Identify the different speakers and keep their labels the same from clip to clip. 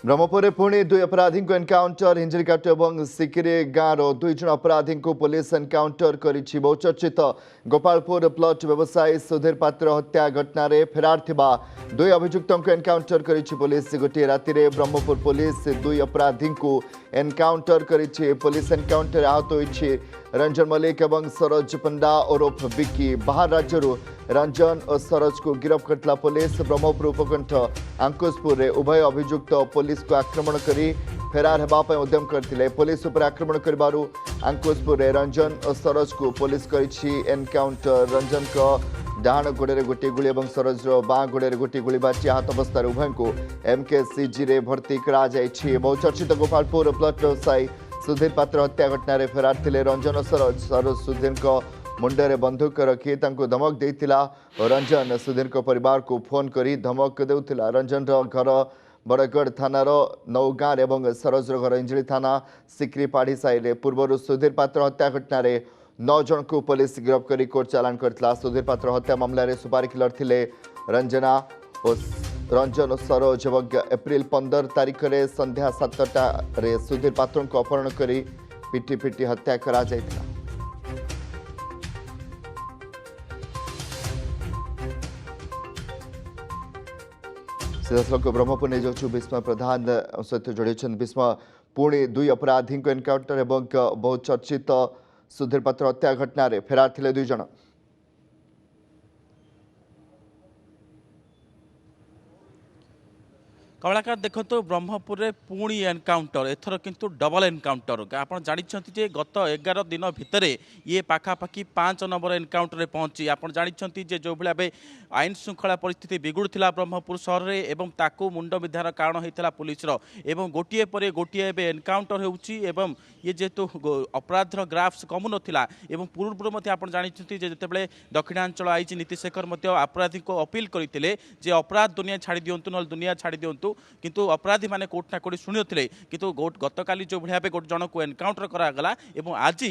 Speaker 1: ब्रह्मपुर में पुणी दुई अपराधी को एनकाउंटर हिंजिकाट और सिकिरी गाँव दुई जन अपराधी को पुलिस एनकाउंटर कर बहुचर्चित गोपालपुर प्लट व्यवसायी सुधीर पात्र हत्या घटन फेरार थिबा दुई अभियुक्त को एनकाउंटर कर पुलिस गोटे राति ब्रह्मपुर पुलिस दुई अपराधी को एनकाउंटर कर पुलिस एनकाउंटर आहत होती रंजन मल्लिक और सरोज पंडा ओरफ विक्की बाहर राज्य रंजन और सरोज को गिरफ्त करता पुलिस ब्रह्मपुर उपकंठ आंकुशपुर उभय अभियुक्त पुलिस को आक्रमण कर फेरार होगापी उद्यम करते पुलिस उपर आक्रमण करबारु आंकुशपुर रंजन और सरोज को पुलिस करिछि एनकाउंटर रंजन को डाहाण गोड़े गोटे गुली और सरोज बाँ गोड़े गोटे गुली बाजी आहत अवस्था उभय को एमकेसीजी रे भर्ती करा बहुचर्चित गोपालपुर प्लट व्यवसायी सुधीर पात्र हत्या घटन फेरार थे रंजन और सरोज सरोज सुधीर मुंडे बंदूक रखी धमक देता रंजन सुधीर परिवार को फोन कर धमक देउथिला रंजन घर बड़गढ़ थानार नौगाँ और सरोज घर इंजिली थाना सिक्रीपाड़ी साई पूर्व सुधीर पात्र हत्या घटन 9 जन को पुलिस गिरफ्त कर कोर्ट चालान करथिला सुधीर पात्र हत्या मामलें सुपारी किलर थे रंजना और रंजन और सरोज एप्रिल 15 तारीख में संध्या 7टारे सुधीर पात्र को अपहरण कर पिटी पिटी हत्या करा जायथिला। सीधासलख ब्रह्मपुर नहीं जाऊँ भीष्म प्रधान सहित जोड़ी भीष्म पुणी दुई अपराधी को एनकाउंटर और बहुत चर्चित सुधीर पात्र हत्या घटन फेरार थे दुई जन
Speaker 2: कमलाकर देखो ब्रह्मपुर में पुणी एनकाउंटर एथर किंतु डबल एनकाउंटर आप जानते गत 11 दिन भितर ये पाखापाखि 5 नंबर एनकाउंटर पहुंची आप जानते जो भाई आईन श्रृंखला परिस्थिति बिगुड़ा ब्रह्मपुर सहर में एवं ताकू मुंड विधार कारण होता पुलिस एवं गोटे पर गोटे एनकाउंटर होती ये जेहेतु अपराधर ग्राफ्स कमु नाला पूर्व आप जानते जितेबाला दक्षिणांचल आईजी नीतीशेखर अपराधी को अपील करते अपराध दुनिया छाड़ी दिंतु ना दुनिया छाड़ी दिंतु किंतु अपराधी माने कोर्ट ना कोर्ट शुणुते किंतु गतकाली जो भाई गोटे जन को एनकाउंटर करागला आज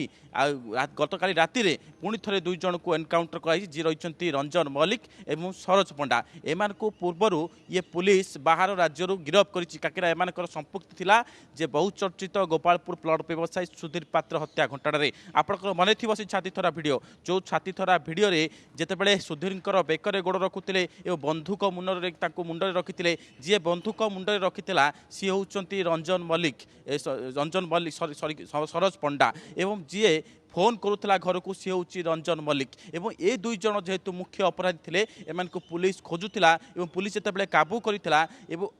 Speaker 2: गतकाली राति रे पुणी थे दुई जन को एनकाउंटर कराई जी रही रंजन मल्लिक एवं सरोज पंडा एमान को पूर्वर ये पुलिस बाहर राज्य गिरफ्त कर एम संपुक्ति थिला जे बहुत चर्चित गोपालपुर प्लट व्यवसायी सुधीर पात्र हत्या घटन आपंकर मन थी से छाती थरा भिड जो छाती थरा भिडियो जितेबाला सुधीर बेकर गोड़ रखुते बंधुक मुंडे रखी जी बंधुक मुंडे रखिला सी होती रंजन मल्लिक सरोज पंडा एवं जी फोन करुला घर को सी हूँ रंजन मल्लिक एवं ए दुई जन जेहेतु मुख्य अपराधी थे एम पुलिस खोजुला पुलिस जितेबाला काबू करता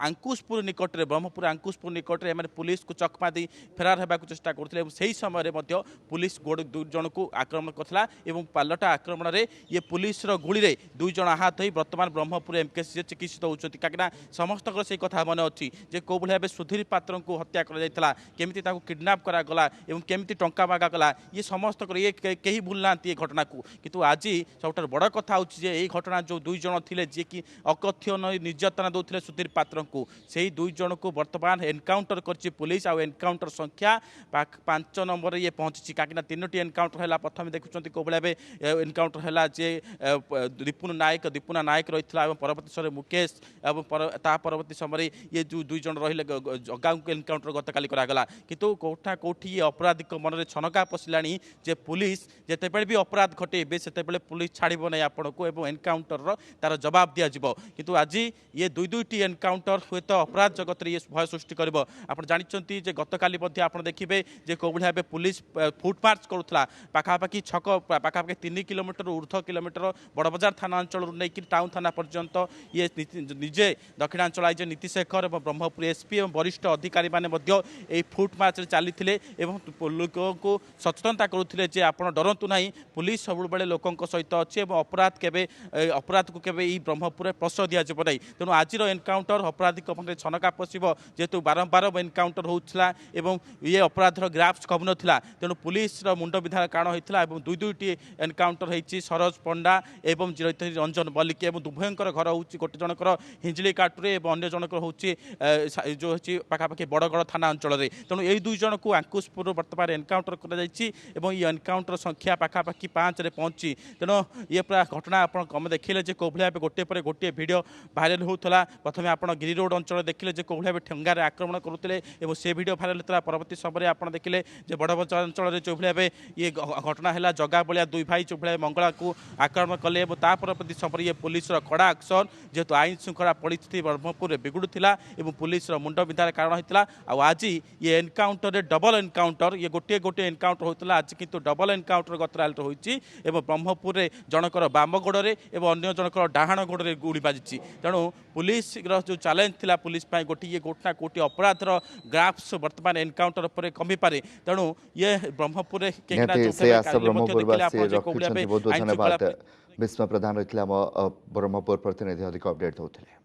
Speaker 2: आंकुशपुर निकट में ब्रह्मपुर आंकुशपुर निकट में पुलिस को चकमा दी फेरार होगा चेष्टा करते से समय पुलिस गोड़ दुई जन को आक्रमण करता पालटा आक्रमण में ये पुलिस गुली रे दुई जन आहत हो बर्तमान ब्रह्मपुर एमकेसी चिकित्सित होती कहीं समस्त से कथा मन अच्छी कौ भाव सुधीर पात्र को हत्या करमती किडनाप करागला केमी टंका मागागला ये समस्त ये कहीं भूल ना ये घटना को किंतु आज सब बड़ कथा होची घटना जो दुई जन थे जी कि अकथ्य निर्यातना दौते सुधीर पात्र को से दुई जन को बर्तमान एनकाउंटर कर पुलिस आ एनकाउंटर संख्या 5 नंबर ये पहुंची कहीं 3टी एनकाउंटर है प्रथम देखुं कौ भाव एनकाउंटर है जे दीपुना नायक रही है परवर्त समय मुकेश परवर्त समय ये जो दुई जन रही जगा एनकाउंटर गतकाली करागला किंतु कोठा कोठी ये अपराधी मन में छनका पशिला जे पुलिस जितेबाला भी अपराध घटेबे से पुलिस छाड़ब ना आपण को एनकाउंटर तार जवाब दिज्व किंतु आज ये दुईटी एनकाउंटर हे तो अपराध जगत ये भय सृष्टि कर आप जानते गतकाली आप देखिए जे कौ भाव पुलिस फुटमार्च करूला पाखापाखि छक पाखापाखि 3 किलोमीटर ऊर्ध्व किलोमीटर बड़बजार थाना अंचल नहीं टाउन थाना पर्यंत ये निजे दक्षिणांचल आईजी नीतीशेखर और ब्रह्मपुर एसपी और वरिष्ठ अधिकारी मैंने फुटमार्च चली लोक को सचेतनता करुले जे आप डरतु ना पुलिस सब बड़े लोकों सहित अच्छे अपराध के अपराध को केवे ब्रह्मपुर प्रश्रय दिज्व ना तेणु आज एनकाउंटर अपराधी मन छनका पशब जेहेतु बारंबार एनकाउंटर होता ये अपराधर ग्राफ्स कमु नाला तेणु पुलिस मुंड विधार कारण होता दुईटी एनकाउंटर होती सरोज पंडा एवं रंजन मल्लिक उभयंकर घर हूँ गोटे जनकर हिंजिली काटुरे अन्य जनकर हूँ जो पाखापाखि बड़गढ़ थाना अंचल तेणु यही दुई जन को आंकुशपुर बर्तमान एनकाउंटर कर এবং এই এনকাউন্টর সংখ্যা পাখাপাখি 5 রে পहुंची তেণু ইয়ে পুরা ঘটনা আপনার কমে দেখলে যে কোভଳି ভাবে গোटे পরে গোटे ভিডিও ভাইরাল হোউথলা প্রথমে আপনার গিরি রোড অঞ্চল দেখলে যে কোভଳି ভাবে ঠেঙ্গারে আক্রমণ করুলে এবং সে ভিডিও ভাইরাল হয়েছিল পরবর্তী সময় আপনার দেখলে যে বড় অঞ্চলের যেভাবে ভাবে ইয়ে ঘটনা হল জগা বলিয়া দুই ভাই যেভাবে মঙ্গলা আক্রমণ কলে এবং তা পরবর্তী সময় ইয়ে পুলিশর কড়া আকশন যেহেতু আইন শৃঙ্খলা পরিস্থিতি ব্রহ্মপুরে বিগুড়ুলা এবং পুলিশর মুন্ড বিন্ধার কারণ হয়েছিল আজ ইয়ে এনকাউন্টরে ডবল এনকাউন্টর ইয়ে গোटे গোटे এনকাউন্টর হয়েছিল আজ কিন্তু ডবল এনকাউন্টর গতকালি হয়েছে এবং ব্রহ্মপুরে জনকর বাম গোড়ে এবং অন্য জনকর ডাহাণ গোড়ে গুড়ি বাজিছে তেণু পুলিশর যে চ্যালেঞ্জ লা পুলিশ গোটিए गोटा कोटी अपराधर ग्राफ्स वर्तमान एनकाउंटर पर कमी पारे तेणु ये ब्रह्मपुर
Speaker 1: निहाती से आशा ब्रह्मपुरवासी रखिछन्ति बहुत बहुत धन्यवाद भीष्म प्रधान रहिथिले आम ब्रह्मपुर प्रतिनिधि अधिक अपडेट दउथिले।